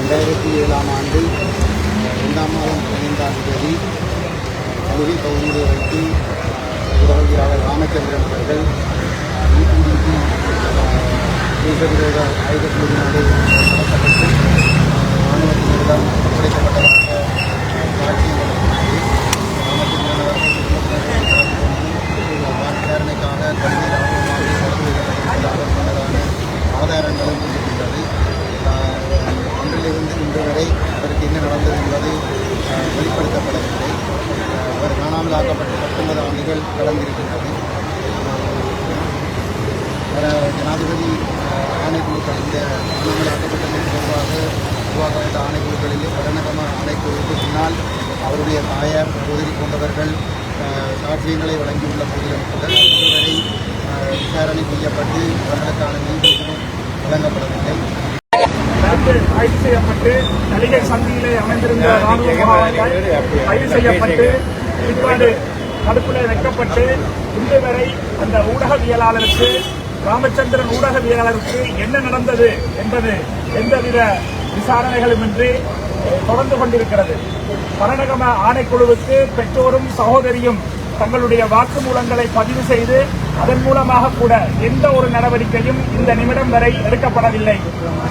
2007 ஆண்டு 2ஆம் மாதம் 15ஆம் தேதி கல்வி பகுதியில் வைத்து உதவியாளர் ராமச்சந்திரன் அவர்கள் EPDP தேசவிரோத ஆயுத குழுவினாலே நடத்தப்பட்டு இராணுவத்தினரிடம் ஒப்படைக்கப்பட்டதாக சாட்சியங்கள் ராமச்சந்திரன் அவர்கள் விசாரணைக்காக கல்வி ராணுவமாக கொண்டதான ஆதாரங்களும் இருக்கின்றது. அன்றிலிருந்து இன்று வரை அவருக்கு என்ன நடந்தது என்பது வெளிப்படுத்தப்படவில்லை. அவர் காணாமல் ஆக்கப்பட்டு 19 ஆண்டுகள் கடந்திருக்கின்றது. ஜனாதிபதி ஆணைக்குழுக்கள் இந்த காணாமல் ஆக்கப்பட்டதற்கு தொடர்பாக உருவாக்கப்பட்ட ஆணைக்குழுக்களிலே பரணகம ஆணைக்குழுவுக்கு பின்னால் அவருடைய தாயார் சகோதரி போன்றவர்கள் சாட்சியங்களை வழங்கியுள்ள போதிலும் கூட இதுவரை விசாரணை செய்யப்பட்டு அவர்களுக்கான நீதி வழங்கப்படவில்லை. கைது செய்யப்பட்டு நடிகை சந்தியிலே அமைந்திருந்த ராணுவ முகாம்கள் கைது செய்யப்பட்டு பிற்பாடு தடுப்பில் வைக்கப்பட்டு இன்று வரை அந்த ஊடகவியலாளருக்கு ராமச்சந்திரன் ஊடகவியலாளருக்கு என்ன நடந்தது என்பது எந்தவித விசாரணைகளுமின்றி தொடர்ந்து கொண்டிருக்கிறது. பரணகம ஆணைக்குழுவுக்கு பெற்றோரும் சகோதரியும் தங்களுடைய வாக்குமூலங்களை பதிவு செய்து அதன் மூலமாக கூட எந்த ஒரு நடவடிக்கையும் இந்த நிமிடம் வரை எடுக்கப்படவில்லை.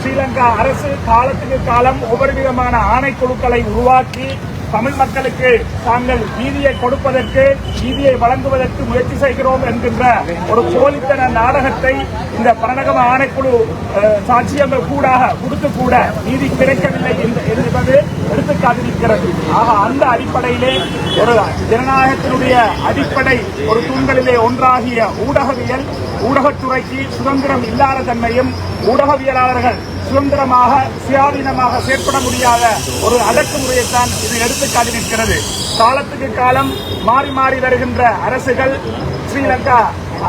ஸ்ரீலங்கா அரசு காலத்துக்கு காலம் ஒவ்வொரு விதமான ஆணைக்குழுக்களை உருவாக்கி தமிழ் மக்களுக்கு தாங்கள் நீதியை கொடுப்பதற்கு நீதியை வழங்குவதற்கு முயற்சி செய்கிறோம் என்கின்ற ஒரு போலித்தன நாடகத்தை இந்த பரணகம ஆணைக்குழு சாட்சியங்கள் கொடுத்து கூட நீதி கிடைக்கவில்லை என்பது எடுத்துக்காட்டிருக்கிறது. ஆக அந்த அடிப்படையிலே ஒரு ஜனநாயகத்தினுடைய அடிப்படை ஒரு தூண்களிலே ஒன்றாகிய ஊடகவியல் ஊடகத்துறைக்கு சுதந்திரம் இல்லாத தன்மையும் ஊடகவியலாளர்கள் சுதந்திரமாக சுயாதீனமாக செயற்பட முடியாத ஒரு அடக்குமுறையைத்தான் இது எடுத்துக்காட்டி நிற்கிறது. காலத்துக்கு காலம் மாறி மாறி வருகின்ற அரசுகள் ஸ்ரீலங்கா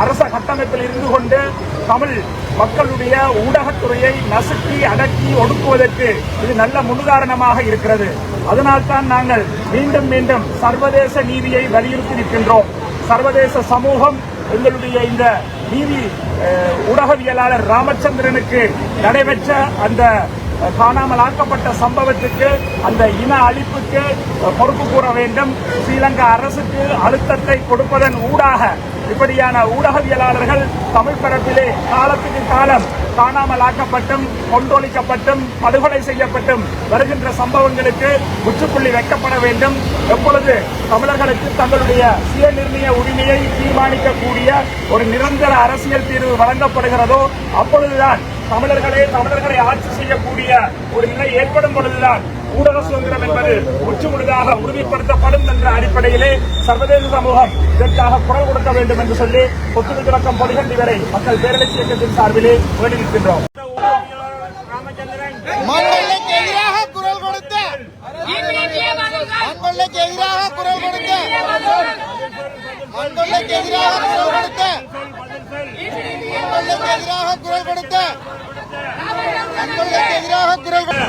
அரச கட்டமைப்பில் இருந்து கொண்டு தமிழ் மக்களுடைய ஊடகத்துறையை நசுக்கி அடக்கி ஒடுக்குவதற்கு இது நல்ல முன்னுதாரணமாக இருக்கிறது. அதனால்தான் நாங்கள் மீண்டும் மீண்டும் சர்வதேச நீதியை வலியுறுத்தி நிற்கின்றோம். சர்வதேச சமூகம் எங்களுடைய இந்த நீதி ஊடகவியலாளர் ராமச்சந்திரனுக்கு நடைபெற்ற அந்த காணாமல் ஆக்கப்பட்ட சம்பவத்துக்கு அந்த இன அழிப்புக்கு பொறுப்பு கூற வேண்டும். ஸ்ரீலங்கா அரசுக்கு அழுத்தத்தை கொடுப்பதன் ஊடாக இப்படியான ஊடகவியலாளர்கள் தமிழ் பரப்பிலே காலத்துக்கு காலம் காணாமல் ஆக்கப்பட்டும் கொண்டொழிக்கப்பட்டும் படுகொலை செய்யப்பட்டும் வருகின்ற சம்பவங்களுக்கு முற்றுப்புள்ளி வைக்கப்பட வேண்டும். எப்பொழுது தமிழர்களுக்கு தங்களுடைய சுய நிர்ணய உரிமையை தீர்மானிக்கக்கூடிய ஒரு நிரந்தர அரசியல் தீர்வு வழங்கப்படுகிறதோ அப்பொழுதுதான் தமிழர்களை ஆட்சி செய்யக்கூடிய ஒரு நிலை ஏற்படும் பொழுதுதான் ஊடக சுதந்திரம் என்பது முற்றுமுழுதாக உறுதிப்படுத்தப்படும் என்ற அடிப்படையிலே சர்வதேச சமூகம் இதற்காக குரல் கொடுக்க வேண்டும் என்று சொல்லி கொத்துவி தொடக்கம் பொடிகண்டி வரை மக்கள் பேரழிச்சி இயக்கத்தின் சார்பிலே வேண்டி நிற்கின்றோம். குரல்